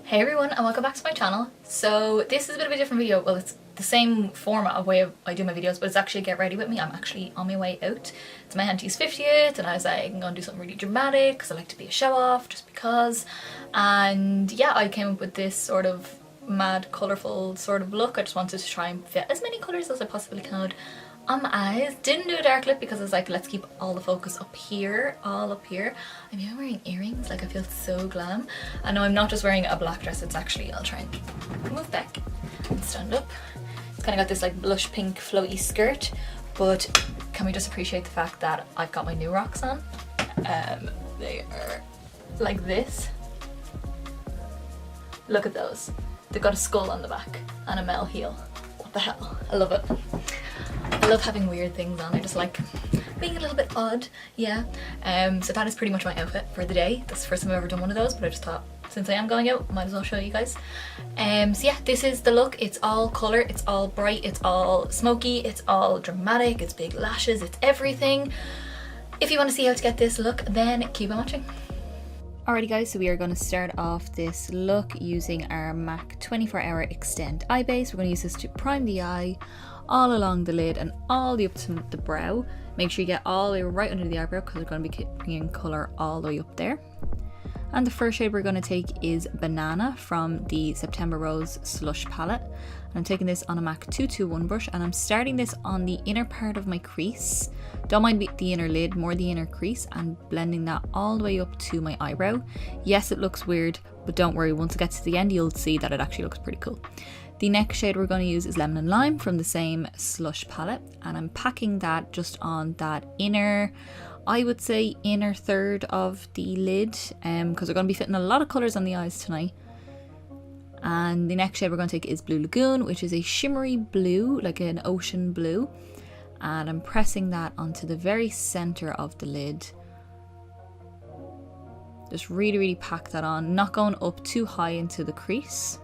Hey everyone, and welcome back to my channel. So this is a bit of a different video. Well, it's the same format of way I do my videos, but it's actually get ready with me. I'm actually on my way out. It's my auntie's 50th and I was like, I'm gonna do something really dramatic because I like to be a show off just because. And yeah, I came up with this sort of mad colourful sort of look. I just wanted to try and fit as many colours as I possibly could on my eyes. Didn't do a dark lip because I was like, let's keep all the focus up here, all up here. I'm even wearing earrings, like I feel so glam. I know I'm not just wearing a black dress, it's actually, I'll try and move back and stand up. It's kind of got this like blush pink floaty skirt, but can we just appreciate the fact that I've got my new rocks on? They are like this. Look at those. They've got a skull on the back and a Mel heel. What the hell? I love it. I love having weird things on. I just like being a little bit odd, yeah. So that is pretty much my outfit for the day. That's the first time I've ever done one of those, but I just thought since I am going out, might as well show you guys. So yeah, this is the look. It's all colour, it's all bright, it's all smoky, it's all dramatic, it's big lashes, it's everything. If you want to see how to get this look, then keep on watching. Alrighty guys, so we are going to start off this look using our MAC 24-hour Extend Eye Base. We're going to use this to prime the eye, all along the lid and all the way up to the brow. Make sure you get all the way right under the eyebrow because we're going to be bringing colour all the way up there. And the first shade we're going to take is Banana from the September Rose Slush palette. And I'm taking this on a MAC 221 brush and I'm starting this on the inner part of my crease. Don't mind the inner lid, more the inner crease, and blending that all the way up to my eyebrow. Yes, it looks weird, but don't worry, once it gets to the end you'll see that it actually looks pretty cool. The next shade we're going to use is Lemon and Lime from the same Slush palette, and I'm packing that just on that inner, I would say inner third of the lid, because we're going to be fitting a lot of colours on the eyes tonight. And the next shade we're going to take is Blue Lagoon, which is a shimmery blue, like an ocean blue, and I'm pressing that onto the very centre of the lid. Just really pack that on, not going up too high into the crease,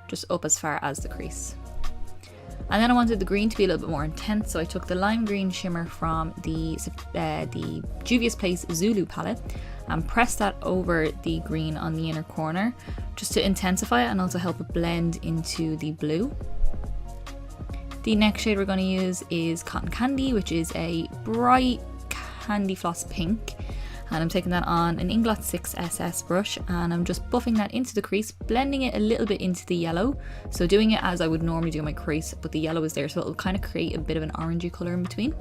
just up as far as the crease. And then I wanted the green to be a little bit more intense, so I took the lime green shimmer from the Juvia's Place Zulu palette and pressed that over the green on the inner corner just to intensify it and also help it blend into the blue. The next shade we're going to use is Cotton Candy, which is a bright candy floss pink. And I'm taking that on an Inglot 6SS brush and I'm just buffing that into the crease, blending it a little bit into the yellow. So doing it as I would normally do my crease, but the yellow is there, so it'll kind of create a bit of an orangey colour in between.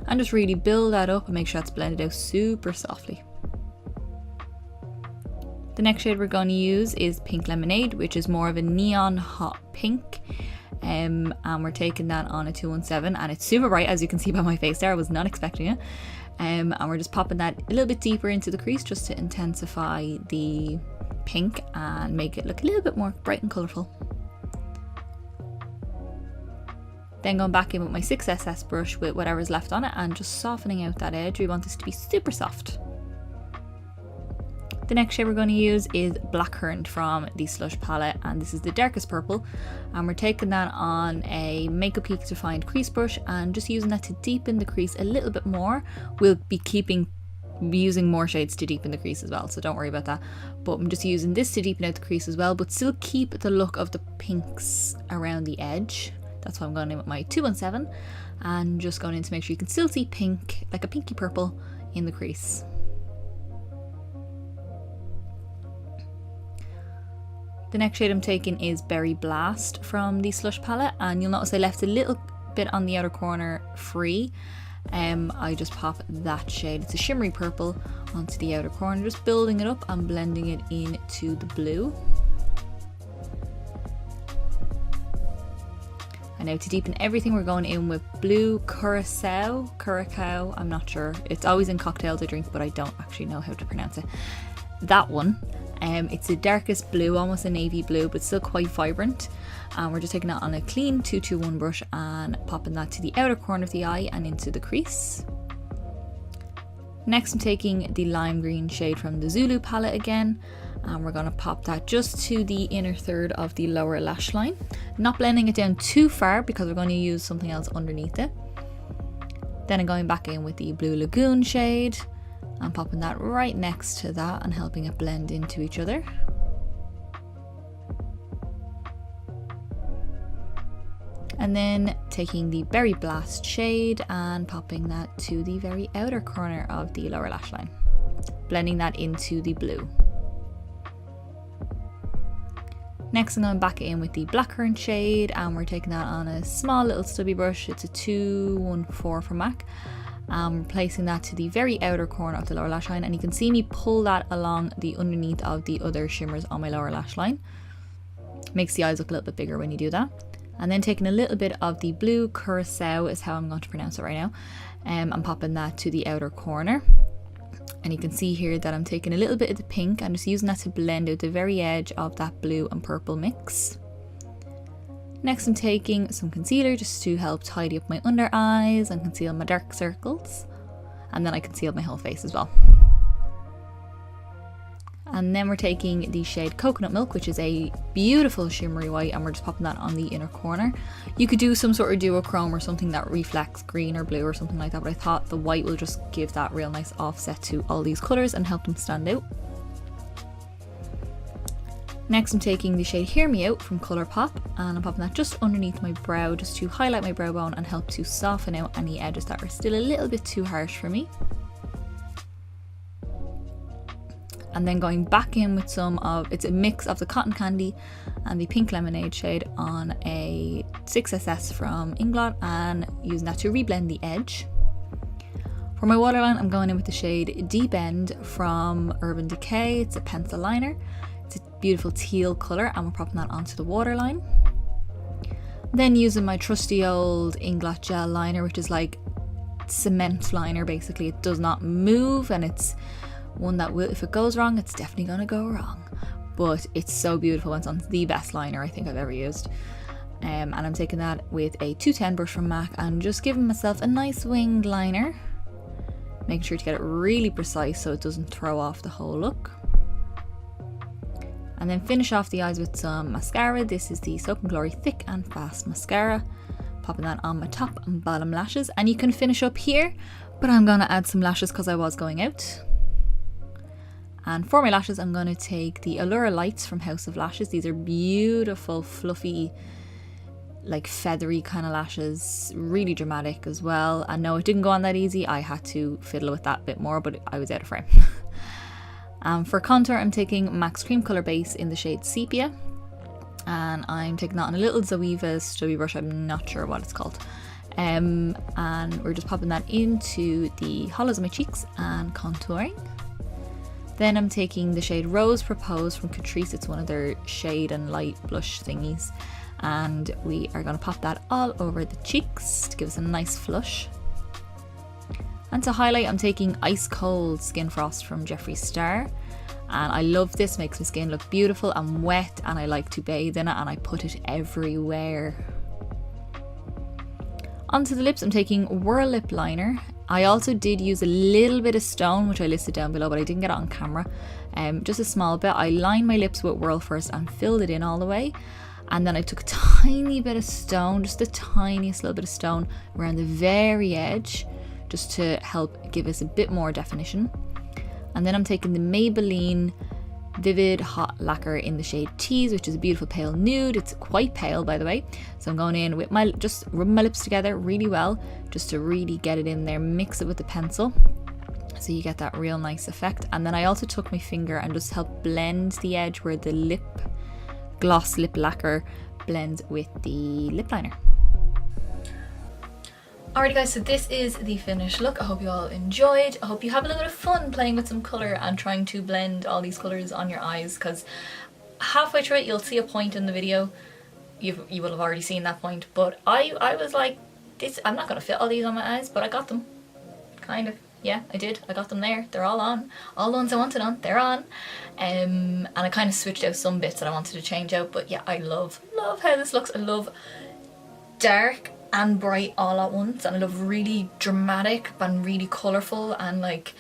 And just really build that up and make sure it's blended out super softly. The next shade we're going to use is Pink Lemonade, which is more of a neon hot pink. And we're taking that on a 217 and it's super bright, as you can see by my face there. I was not expecting it. And we're just popping that a little bit deeper into the crease just to intensify the pink and make it look a little bit more bright and colourful. Then going back in with my 6SS brush with whatever's left on it and just softening out that edge. We want this to be super soft. The next shade we're going to use is Blackcurrant from the Slush palette, and this is the darkest purple, and we're taking that on a Makeup Peak Defined crease brush and just using that to deepen the crease a little bit more. We'll be using more shades to deepen the crease as well, so don't worry about that, but I'm just using this to deepen out the crease as well, but still keep the look of the pinks around the edge. That's why I'm going in with my 217 and just going in to make sure you can still see pink, like a pinky purple, in the crease. The next shade I'm taking is Berry Blast from the Slush palette, and you'll notice I left a little bit on the outer corner free. I just pop that shade, it's a shimmery purple, onto the outer corner, just building it up and blending it into the blue. And now to deepen everything, we're going in with Blue Curacao, I'm not sure. It's always in cocktails I drink, but I don't actually know how to pronounce it. That one. It's the darkest blue, almost a navy blue, but still quite vibrant. And we're just taking that on a clean 221 brush and popping that to the outer corner of the eye and into the crease. Next I'm taking the lime green shade from the Zulu palette again, and we're going to pop that just to the inner third of the lower lash line. Not blending it down too far because we're going to use something else underneath it. Then I'm going back in with the Blue Lagoon shade and popping that right next to that and helping it blend into each other. And then taking the Berry Blast shade and popping that to the very outer corner of the lower lash line, blending that into the blue. Next I'm going back in with the blackcurrant shade, and we're taking that on a small little stubby brush. It's a 214 from MAC. We're placing that to the very outer corner of the lower lash line, and you can see me pull that along the underneath of the other shimmers on my lower lash line. Makes the eyes look a little bit bigger when you do that. And then taking a little bit of the blue Curacao is how I'm going to pronounce it right now. I'm popping that to the outer corner. And you can see here that I'm taking a little bit of the pink and just using that to blend out the very edge of that blue and purple mix. Next I'm taking some concealer just to help tidy up my under eyes and conceal my dark circles. And then I concealed my whole face as well. And then we're taking the shade Coconut Milk, which is a beautiful shimmery white, and we're just popping that on the inner corner. You could do some sort of duochrome or something that reflects green or blue or something like that, but I thought the white will just give that real nice offset to all these colours and help them stand out. Next I'm taking the shade Hear Me Out from Colourpop, and I'm popping that just underneath my brow just to highlight my brow bone and help to soften out any edges that are still a little bit too harsh for me. And then going back in with it's a mix of the Cotton Candy and the Pink Lemonade shade on a 6SS from Inglot, and using that to reblend the edge. For my waterline, I'm going in with the shade Deep End from Urban Decay. It's a pencil liner. It's a beautiful teal colour, and we're popping that onto the waterline. Then using my trusty old Inglot gel liner, which is like cement liner basically. It does not move, and it's one that will, if it goes wrong, it's definitely gonna go wrong, but it's so beautiful. It's on the best liner I think I've ever used. And I'm taking that with a 210 brush from MAC and just giving myself a nice winged liner, making sure to get it really precise so it doesn't throw off the whole look. And then finish off the eyes with some mascara. This is the Soap & Glory Thick and Fast Mascara, popping that on my top and bottom lashes. And you can finish up here, but I'm gonna add some lashes because I was going out. And for my lashes, I'm going to take the Allura Lights from House of Lashes. These are beautiful, fluffy, like feathery kind of lashes. Really dramatic as well. And no, it didn't go on that easy. I had to fiddle with that a bit more, but I was out of frame. For contour, I'm taking MAC's Cream Colour Base in the shade Sepia. And I'm taking that on a little Zoeva stubby brush. I'm not sure what it's called. And we're just popping that into the hollows of my cheeks and contouring. Then I'm taking the shade Rose Propose from Catrice. It's one of their shade and light blush thingies. And we are going to pop that all over the cheeks to give us a nice flush. And to highlight, I'm taking Ice Cold Skin Frost from Jeffree Star. And I love this, makes my skin look beautiful and wet, and I like to bathe in it, and I put it everywhere. Onto the lips, I'm taking Whirl Lip Liner. I also did use a little bit of stone, which I listed down below, but I didn't get it on camera. Just a small bit. I lined my lips with Whirl first and filled it in all the way. And then I took a tiny bit of stone, just the tiniest little bit of stone around the very edge, just to help give us a bit more definition. And then I'm taking the Maybelline Vivid Hot Lacquer in the shade Tease, which is a beautiful pale nude. It's quite pale, by the way. So I'm going in with just rubbing my lips together really well, just to really get it in there, mix it with the pencil, so you get that real nice effect. And then I also took my finger and just helped blend the edge where the gloss lip lacquer blends with the lip liner. Alrighty guys, so this is the finished look. I hope you all enjoyed. I hope you have a little bit of fun playing with some colour and trying to blend all these colours on your eyes, because halfway through it you'll see a point in the video. You will have already seen that point, but I was like, I'm not going to fit all these on my eyes, but I got them. Kind of. Yeah, I did. I got them there. They're all on. All the ones I wanted on, they're on. And I kind of switched out some bits that I wanted to change out, but yeah, I love how this looks. I love dark and bright all at once, and I love really dramatic and really colourful and like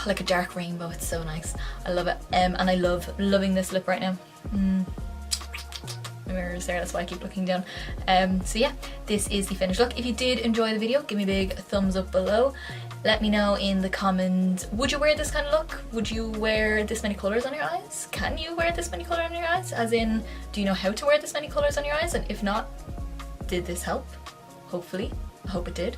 a dark rainbow. It's so nice. I love it. And I loving this lip right now. My mirror is there, that's why I keep looking down. So yeah, this is the finished look. If you did enjoy the video, give me a big thumbs up below. Let me know in the comments, would you wear this kind of look? Would you wear this many colours on your eyes? Can you wear this many colours on your eyes? As in, do you know how to wear this many colours on your eyes? And if not, did this help? Hopefully, I hope it did.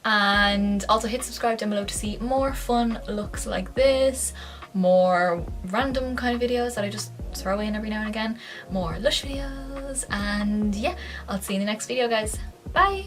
And also hit subscribe down below to see more fun looks like this, more random kind of videos that I just throw in every now and again, more Lush videos, and yeah, I'll see you in the next video, guys. Bye!